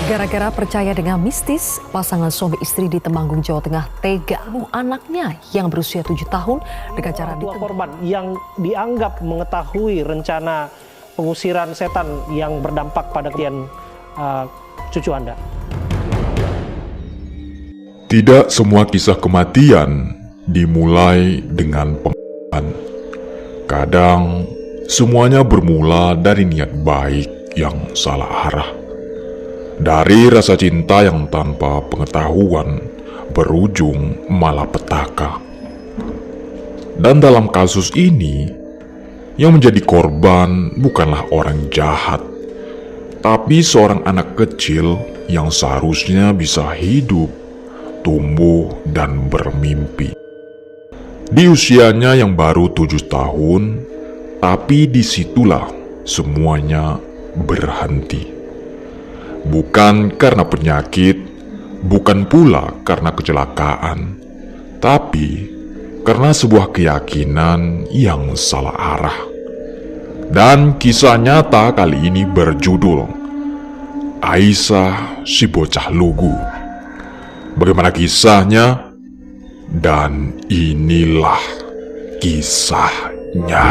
Gara-gara percaya dengan mistis, pasangan suami istri di Temanggung, Jawa Tengah tega membunuh anaknya yang berusia 7 tahun dengan cara Tua korban yang dianggap mengetahui rencana pengusiran setan yang berdampak pada kematian cucu Anda. Tidak semua kisah kematian dimulai dengan pembunuhan. Kadang semuanya bermula dari niat baik yang salah arah. Dari rasa cinta yang tanpa pengetahuan berujung malapetaka. Dan dalam kasus ini, yang menjadi korban bukanlah orang jahat, tapi seorang anak kecil yang seharusnya bisa hidup, tumbuh, dan bermimpi. Di usianya yang baru 7 tahun, tapi disitulah semuanya berhenti. Bukan karena penyakit, bukan pula karena kecelakaan, tapi karena sebuah keyakinan yang salah arah. Dan kisah nyata kali ini berjudul Aisyah si bocah lugu. Bagaimana kisahnya? Dan inilah kisahnya.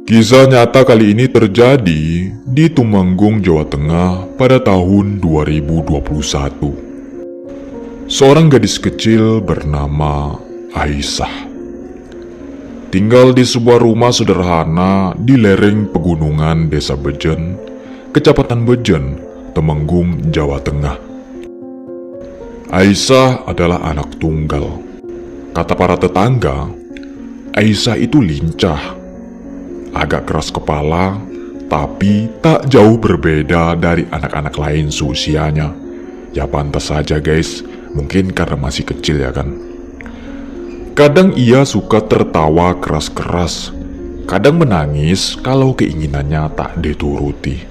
Kisah nyata kali ini terjadi di Temanggung, Jawa Tengah pada tahun 2021. Seorang gadis kecil bernama Aisyah tinggal di sebuah rumah sederhana di lereng pegunungan Desa Bejen, Kecamatan Bejen, Temanggung, Jawa Tengah. Aisyah adalah anak tunggal. Kata para tetangga, Aisyah itu lincah, agak keras kepala, tapi tak jauh berbeda dari anak-anak lain seusianya. Ya pantas saja guys, mungkin karena masih kecil ya kan. Kadang ia suka tertawa keras-keras, kadang menangis kalau keinginannya tak dituruti.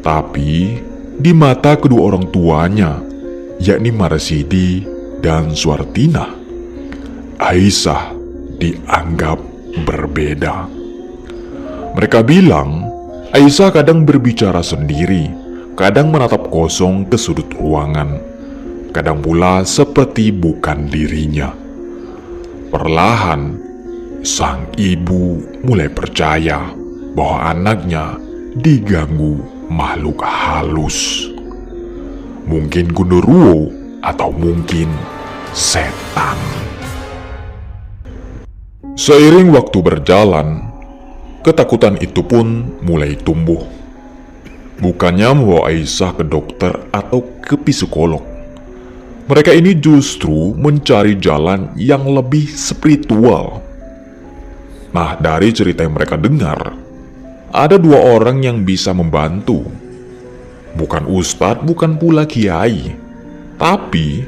Tapi di mata kedua orang tuanya, yakni Marsidi dan Suartina, Aisyah dianggap berbeda. Mereka bilang, Aisyah kadang berbicara sendiri, kadang menatap kosong ke sudut ruangan, kadang pula seperti bukan dirinya. Perlahan, sang ibu mulai percaya bahwa anaknya diganggu makhluk halus. Mungkin genderuwo atau mungkin setan. Seiring waktu berjalan, ketakutan itu pun mulai tumbuh. Bukannya membawa Aisyah ke dokter atau ke psikolog. Mereka ini justru mencari jalan yang lebih spiritual. Nah, dari cerita yang mereka dengar, ada 2 orang yang bisa membantu. Bukan ustadz, bukan pula kiai, tapi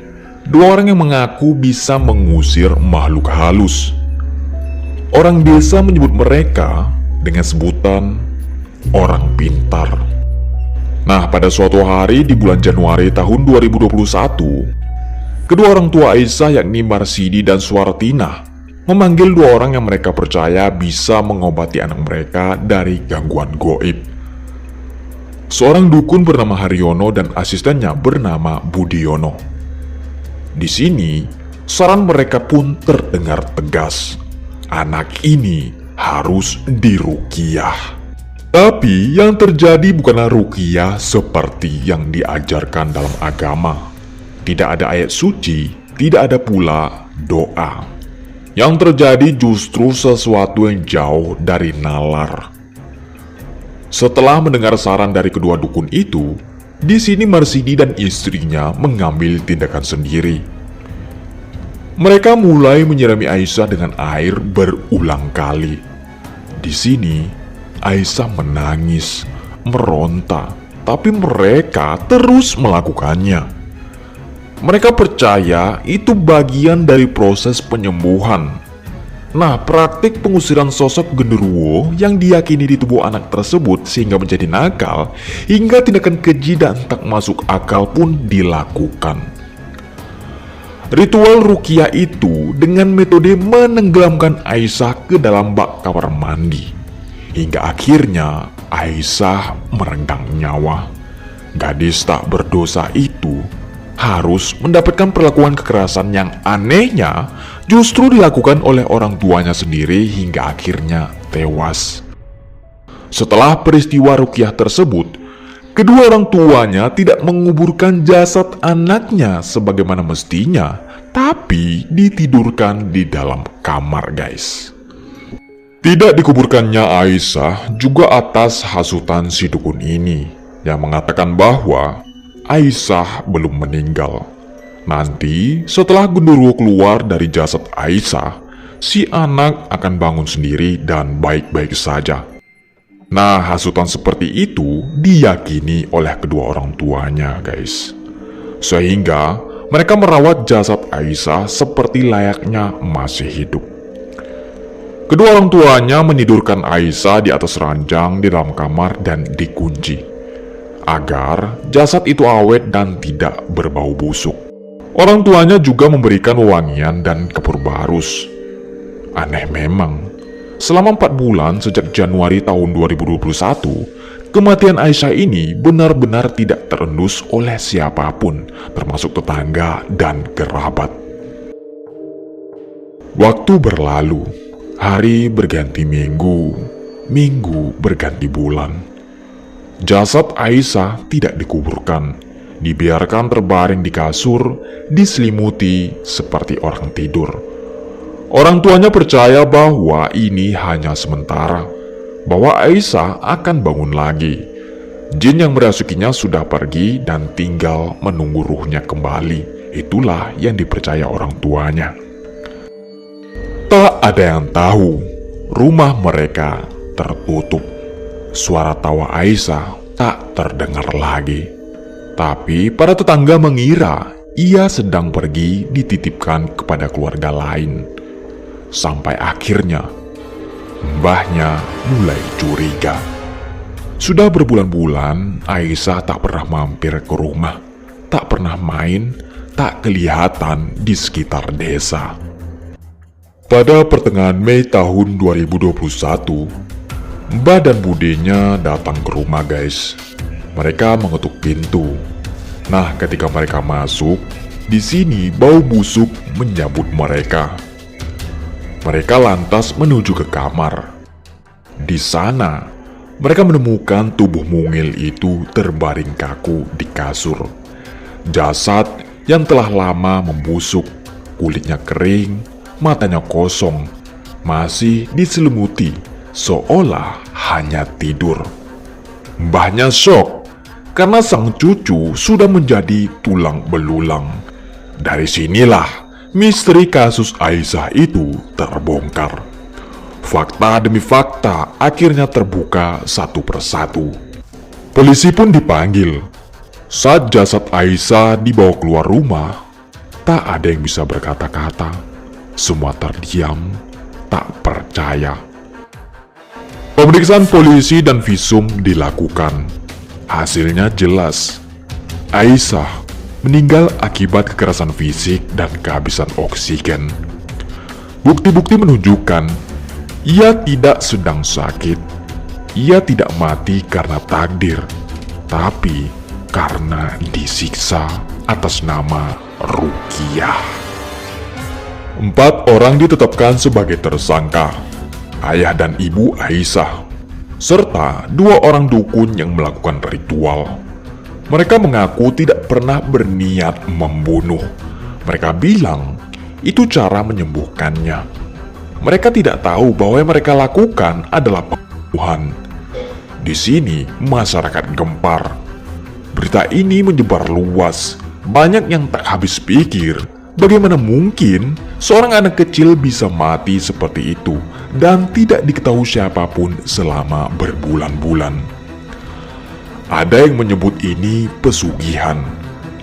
2 orang yang mengaku bisa mengusir makhluk halus. Orang desa menyebut mereka dengan sebutan orang pintar. Nah, pada suatu hari di bulan Januari tahun 2021, kedua orang tua Aisyah yakni Marsidi dan Suartina memanggil 2 orang yang mereka percaya bisa mengobati anak mereka dari gangguan goib. Seorang dukun bernama Haryono dan asistennya bernama Budiono. Di sini, saran mereka pun terdengar tegas. Anak ini harus diruqyah. Tapi yang terjadi bukanlah ruqyah seperti yang diajarkan dalam agama. Tidak ada ayat suci, tidak ada pula doa. Yang terjadi justru sesuatu yang jauh dari nalar. Setelah mendengar saran dari kedua dukun itu, di sini Marsidi dan istrinya mengambil tindakan sendiri. Mereka mulai menyirami Aisyah dengan air berulang kali. Di sini, Aisyah menangis, meronta, tapi mereka terus melakukannya. Mereka percaya itu bagian dari proses penyembuhan. Nah, praktik pengusiran sosok genderuwo yang diyakini di tubuh anak tersebut sehingga menjadi nakal, hingga tindakan keji dan tak masuk akal pun dilakukan. Ritual ruqyah itu dengan metode menenggelamkan Aisyah ke dalam bak kamar mandi, hingga akhirnya Aisyah merenggang nyawa. Gadis tak berdosa itu harus mendapatkan perlakuan kekerasan yang anehnya justru dilakukan oleh orang tuanya sendiri hingga akhirnya tewas. Setelah peristiwa ruqyah tersebut, kedua orang tuanya tidak menguburkan jasad anaknya sebagaimana mestinya, tapi ditidurkan di dalam kamar, guys. Tidak dikuburkannya Aisyah juga atas hasutan si dukun ini yang mengatakan bahwa Aisyah belum meninggal. Nanti setelah genderuwo keluar dari jasad Aisyah, si anak akan bangun sendiri dan baik-baik saja. Nah, hasutan seperti itu diyakini oleh kedua orang tuanya, guys. Sehingga mereka merawat jasad Aisyah seperti layaknya masih hidup. Kedua orang tuanya menidurkan Aisyah di atas ranjang di dalam kamar dan dikunci agar jasad itu awet dan tidak berbau busuk. Orang tuanya juga memberikan wewangian dan kapur barus. Aneh memang, selama 4 bulan sejak Januari tahun 2021, kematian Aisyah ini benar-benar tidak terendus oleh siapapun, termasuk tetangga dan kerabat. Waktu berlalu, hari berganti minggu, minggu berganti bulan. Jasad Aisyah tidak dikuburkan, dibiarkan terbaring di kasur, diselimuti seperti orang tidur. Orang tuanya percaya bahwa ini hanya sementara, bahwa Aisyah akan bangun lagi. Jin yang merasukinya sudah pergi dan tinggal menunggu ruhnya kembali. Itulah yang dipercaya orang tuanya. Tak ada yang tahu, rumah mereka tertutup. Suara tawa Aisyah tak terdengar lagi. Tapi para tetangga mengira ia sedang pergi dititipkan kepada keluarga lain. Sampai akhirnya mbahnya mulai curiga. Sudah berbulan-bulan Aisyah tak pernah mampir ke rumah, tak pernah main, tak kelihatan di sekitar desa. Pada pertengahan Mei tahun 2021, Mbah dan budenya datang ke rumah, guys. Mereka mengetuk pintu. Nah, ketika mereka masuk, di sini bau busuk menyambut mereka. Mereka lantas menuju ke kamar. Di sana, mereka menemukan tubuh mungil itu terbaring kaku di kasur. Jasad yang telah lama membusuk, kulitnya kering, matanya kosong, masih diselimuti seolah hanya tidur. Mbahnya syok karena sang cucu sudah menjadi tulang belulang. Dari sinilah misteri kasus Aisyah itu terbongkar. Fakta demi fakta akhirnya terbuka satu persatu. Polisi pun dipanggil. Saat jasad Aisyah dibawa keluar rumah, tak ada yang bisa berkata-kata. Semua terdiam, tak percaya. Pemeriksaan polisi dan visum dilakukan. Hasilnya jelas, Aisyah meninggal akibat kekerasan fisik dan kehabisan oksigen. Bukti-bukti menunjukkan ia tidak sedang sakit. Ia tidak mati karena takdir, tapi karena disiksa atas nama ruqyah. 4 orang ditetapkan sebagai tersangka. Ayah dan ibu Aisyah, serta 2 orang dukun yang melakukan ritual. Mereka mengaku tidak pernah berniat membunuh. Mereka bilang itu cara menyembuhkannya. Mereka tidak tahu bahwa yang mereka lakukan adalah pembunuhan. Di sini masyarakat gempar. Berita ini menyebar luas. Banyak yang tak habis pikir Bagaimana mungkin seorang anak kecil bisa mati seperti itu dan tidak diketahui siapapun selama berbulan-bulan? Ada yang menyebut ini pesugihan,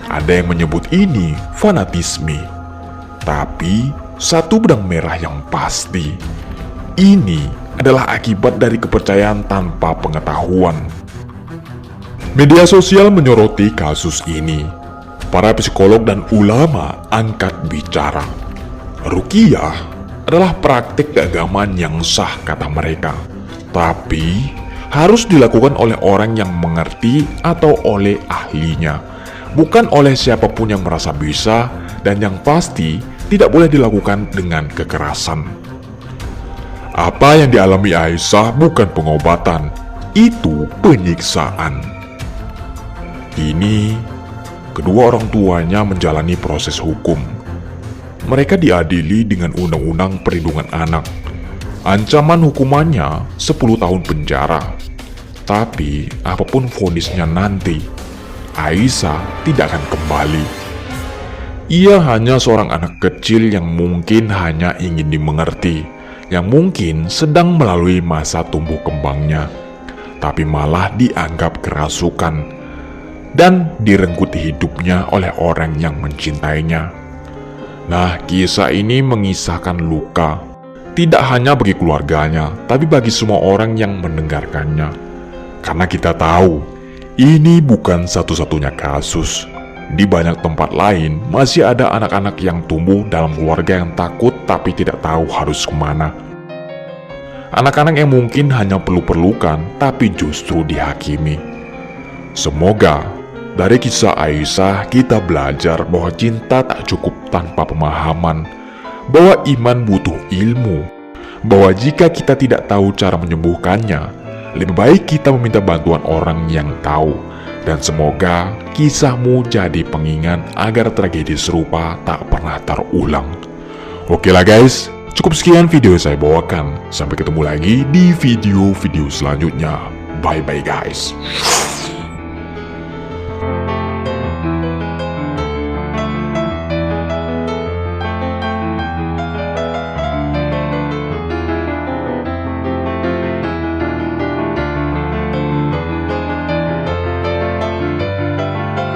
ada yang menyebut ini fanatisme. Tapi satu benang merah yang pasti, ini adalah akibat dari kepercayaan tanpa pengetahuan. Media sosial menyoroti kasus ini. Para psikolog dan ulama angkat bicara. Ruqyah adalah praktik keagamaan yang sah kata mereka, tapi harus dilakukan oleh orang yang mengerti atau oleh ahlinya, bukan oleh siapapun yang merasa bisa, dan yang pasti tidak boleh dilakukan dengan kekerasan. Apa yang dialami Aisyah bukan pengobatan, itu penyiksaan. Kini, kedua orang tuanya menjalani proses hukum. Mereka diadili dengan Undang-Undang Perlindungan Anak. Ancaman hukumannya 10 tahun penjara. Tapi apapun vonisnya nanti, Aisyah tidak akan kembali. Ia hanya seorang anak kecil yang mungkin hanya ingin dimengerti, yang mungkin sedang melalui masa tumbuh kembangnya, tapi malah dianggap kerasukan dan direnggut hidupnya oleh orang yang mencintainya. Nah, kisah ini mengisahkan luka, tidak hanya bagi keluarganya, tapi bagi semua orang yang mendengarkannya. Karena kita tahu, ini bukan satu-satunya kasus. Di banyak tempat lain, masih ada anak-anak yang tumbuh dalam keluarga yang takut tapi tidak tahu harus kemana. Anak-anak yang mungkin hanya perlu pelukan, tapi justru dihakimi. Semoga dari kisah Aisyah kita belajar bahwa cinta tak cukup tanpa pemahaman, bahwa iman butuh ilmu, bahwa jika kita tidak tahu cara menyembuhkannya, lebih baik kita meminta bantuan orang yang tahu. Dan semoga kisahmu jadi pengingat agar tragedi serupa tak pernah terulang. Oke lah guys, cukup sekian video yang saya bawakan. Sampai ketemu lagi di video-video selanjutnya. Bye-bye guys.